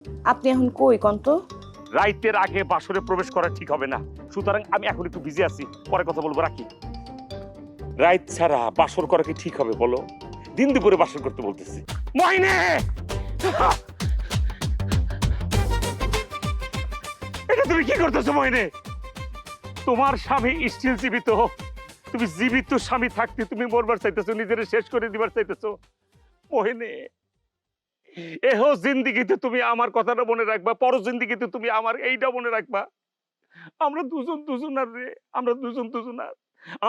আপনি এখন কই কন্ত? রাইতের আগে বাসরে প্রবেশ করা ঠিক হবে না, সুতরাং আমি এখন একটু বিজি আছি, পরে কথা বলবো, রাখি। রাইত ছাড়া বাসর করা কি ঠিক হবে বলো? দিন দুপুরে বাসর করতে বলতেছি। মহিনে, এটা তুমি কি করতেছো মহিনে? তোমার স্বামী স্টিল জীবিত, তুমি জীবিত স্বামী থাকতে তুমি মরবার চাইতেছো, নিজের শেষ করে দিবার চাইতেছো। মহিনে, এহ জিন্দিগিতে তুমি আমার কথাটা মনে রাখবা, পর জিন্দিগিতে তুমি আমার এইটা মনে রাখবা। আমরা দুজন দুজনার রে, আমরা দুজন দুজনার,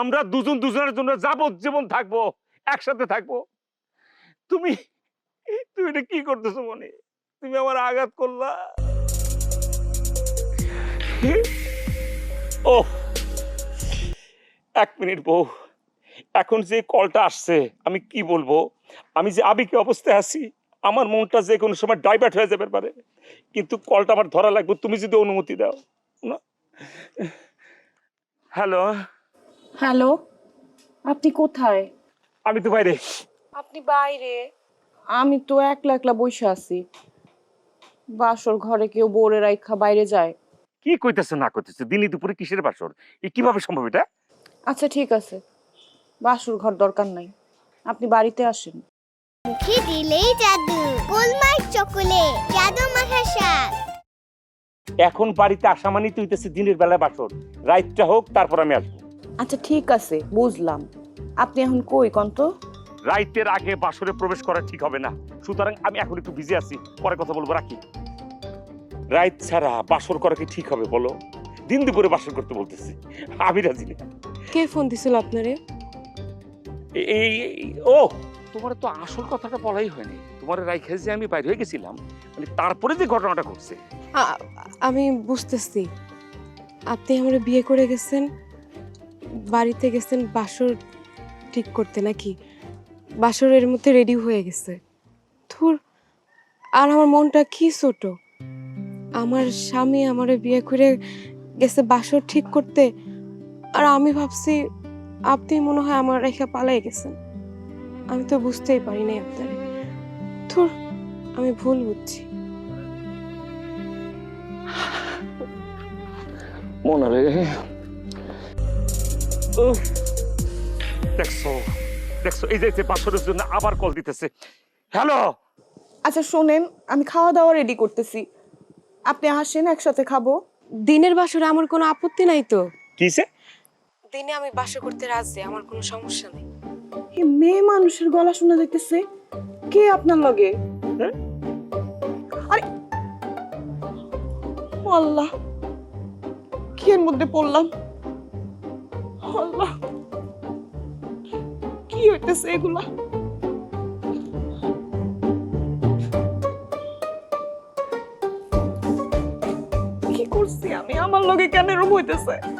আমরা দুজন দুজনের জন্য যাবজ্জীবন থাকবো, একসাথে থাকবো। তুমি তুমি এটা কি করতেছো মনে? তুমি আমার আঘাত করলা। ও 1 মিনিট বউ, এখন যে কলটা আসছে আমি কি বলবো? আমি যে আবেগী অবস্থায় আছি, আমার মনটা যে কোনো সময় ডাইভার্ট হয়ে যেতে পারে, কিন্তু কলটা আমার ধরা লাগবে, তুমি যদি অনুমতি দাও না। হ্যালো। হ্যালো, আপনি কোথায়? আমি তো বাইরে। আপনি বাইরে? আমি তো একলা একলা বসে আছি। বাসর ঘরে কেউ বউরে রাইখা বাইরে যায়? কি কইতেছো না কইতেছো? দিনে দুপুরে কিসের বাসর? এ কিভাবে সম্ভব এটা? আচ্ছা ঠিক আছে, বাসর ঘর দরকার নাই, আপনি বাড়িতে আসেন। মুখে দিলেই জাদু, গোলমার্ক চকোলেট, জাদু মাখা স্বাদ। এখন বাড়িতে আসা মানে তো হইতেছে দিনের বেলা বাসর, রাতটা হোক তারপর আমি আসবো। আচ্ছা ঠিক আছে, বুঝলাম। আপনি এখন কই কন্ত? রাইতের আগে বাসরে প্রবেশ করা ঠিক হবে না, সুতরাং আমি এখন একটু বিজি আছি, পরে কথা বলবো, রাখি। রাত ছাড়া বাসর করা কি ঠিক হবে বলো? দিন দুপুরে বাসর করতে বলতেছি, আমি রাজি না। কে ফোন দিছিল আপনারে? ও, তোমার তো আসল কথাটা বলাই হয়নি। তোমার রাইখে যে আমি বাইরে হয়ে গেছিলাম, মানে তারপরে যে ঘটনাটা ঘটছে। আমি বুঝতেছি, আপনি আমার বিয়ে করে গেছেন, বাড়িতে গেছেন বাসর ঠিক করতে, নাকি বাসরের মধ্যে রেডি হয়ে গেছে। ধুর, আর আমার মনটা কি ছোট। আমার স্বামী আমারে বিয়ে করে গেছে বাসর ঠিক করতে, আর আমি ভাবছি আপনি মনে হয় আমার রেখা পালাই গেছেন। আমি তো বুঝতেই পারি নাই আপনারে। ধুর, আমি ভুল বুঝছি। মনে রে, দেখছো দেখছো, এই যে বাসরের জন্য আবার কল দিতেছে। হ্যালো। আচ্ছা শোনেন, আমি খাওয়া দাওয়া রেডি করতেছি, আপনি আসেন একসাথে খাবো। দিনের বাসরে আমার কোনো আপত্তি নাই তো। কিসে? দিনে আমি বাসর করতে রাজি, আমার কোনো সমস্যা নেই। এই মেয়ে মানুষের গলা শোনা যাইতেছে, কে আপনার লগে? হ্যাঁ? আরে আল্লাহ, কি এর মধ্যে পড়লাম? আল্লাহ, কি হইতেছে এগুলা? কি করছি আমি? আমার লগে কেন এরকম হইতেছে?